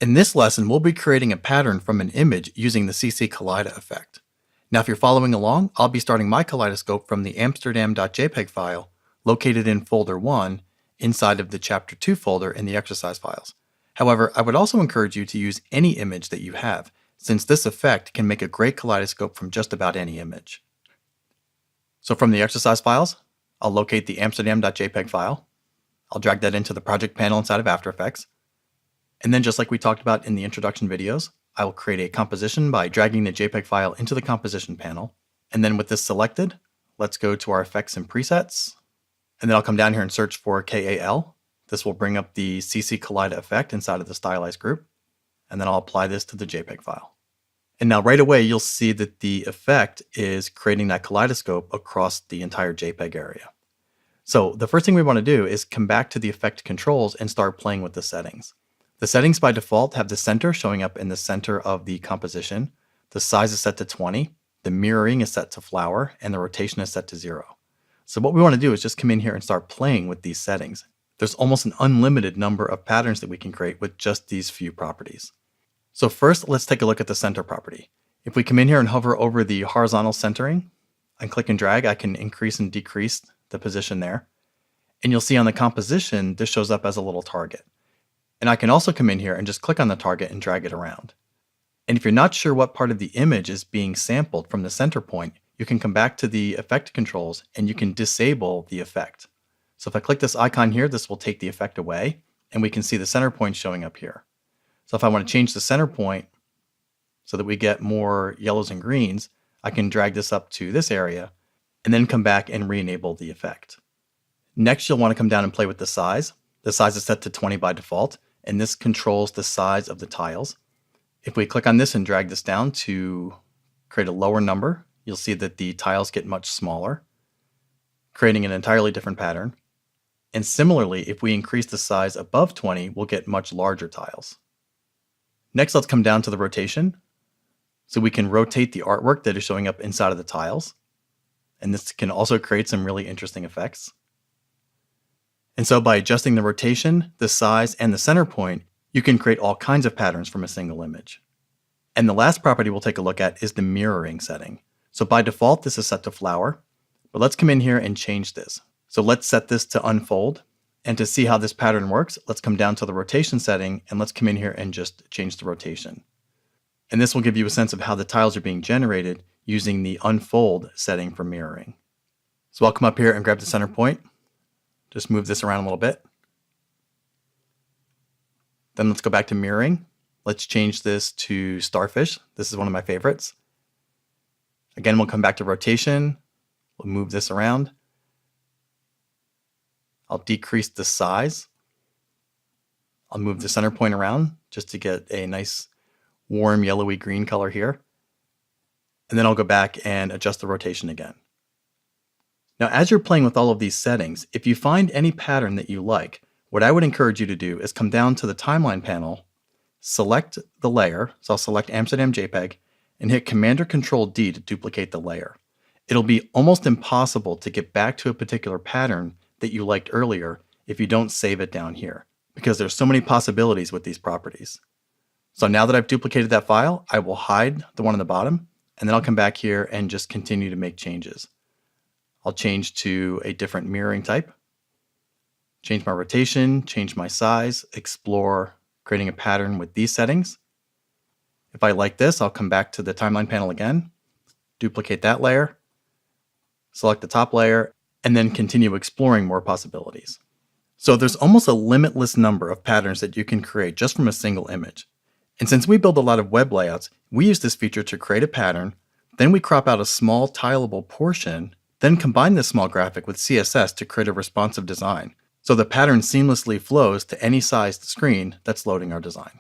In this lesson, we'll be creating a pattern from an image using the CC Kaleido effect. Now, if you're following along, I'll be starting my kaleidoscope from the amsterdam.jpg file located in folder 1 inside of the chapter 2 folder in the exercise files. However, I would also encourage you to use any image that you have, since this effect can make a great kaleidoscope from just about any image. So from the exercise files, I'll locate the amsterdam.jpg file. I'll drag that into the project panel inside of After Effects. And then, just like we talked about in the introduction videos, I will create a composition by dragging the JPEG file into the composition panel. And then with this selected, let's go to our effects and presets. And then I'll come down here and search for KAL. This will bring up the CC Kaleido effect inside of the stylized group. And then I'll apply this to the JPEG file. And now right away, you'll see that the effect is creating that kaleidoscope across the entire JPEG area. So the first thing we want to do is come back to the effect controls and start playing with the settings. The settings by default have the center showing up in the center of the composition. The size is set to 20, the mirroring is set to flower, and the rotation is set to 0. So what we want to do is just come in here and start playing with these settings. There's almost an unlimited number of patterns that we can create with just these few properties. So first, let's take a look at the center property. If we come in here and hover over the horizontal centering and click and drag, I can increase and decrease the position there. And you'll see on the composition, this shows up as a little target. And I can also come in here and just click on the target and drag it around. And if you're not sure what part of the image is being sampled from the center point, you can come back to the effect controls and you can disable the effect. So if I click this icon here, this will take the effect away and we can see the center point showing up here. So if I want to change the center point so that we get more yellows and greens, I can drag this up to this area and then come back and re-enable the effect. Next, you'll want to come down and play with the size. The size is set to 20 by default. And this controls the size of the tiles. If we click on this and drag this down to create a lower number, you'll see that the tiles get much smaller, creating an entirely different pattern. And similarly, if we increase the size above 20, we'll get much larger tiles. Next, let's come down to the rotation. So we can rotate the artwork that is showing up inside of the tiles. And this can also create some really interesting effects. And so by adjusting the rotation, the size, and the center point, you can create all kinds of patterns from a single image. And the last property we'll take a look at is the mirroring setting. So by default, this is set to flower, but let's come in here and change this. So let's set this to unfold. And to see how this pattern works, let's come down to the rotation setting and let's come in here and just change the rotation. And this will give you a sense of how the tiles are being generated using the unfold setting for mirroring. So I'll come up here and grab the center point. Just move this around a little bit. Then let's go back to mirroring. Let's change this to starfish. This is one of my favorites. Again, we'll come back to rotation. We'll move this around. I'll decrease the size. I'll move the center point around just to get a nice warm yellowy green color here. And then I'll go back and adjust the rotation again. Now, as you're playing with all of these settings, if you find any pattern that you like, what I would encourage you to do is come down to the timeline panel, select the layer, so I'll select Amsterdam JPEG, and hit Command or Control D to duplicate the layer. It'll be almost impossible to get back to a particular pattern that you liked earlier if you don't save it down here, because there's so many possibilities with these properties. So now that I've duplicated that file, I will hide the one on the bottom, and then I'll come back here and just continue to make changes. I'll change to a different mirroring type, change my rotation, change my size, explore creating a pattern with these settings. If I like this, I'll come back to the timeline panel again, duplicate that layer, select the top layer, and then continue exploring more possibilities. So there's almost a limitless number of patterns that you can create just from a single image. And since we build a lot of web layouts, we use this feature to create a pattern, then we crop out a small tileable portion, then combine this small graphic with CSS to create a responsive design, so the pattern seamlessly flows to any sized screen that's loading our design.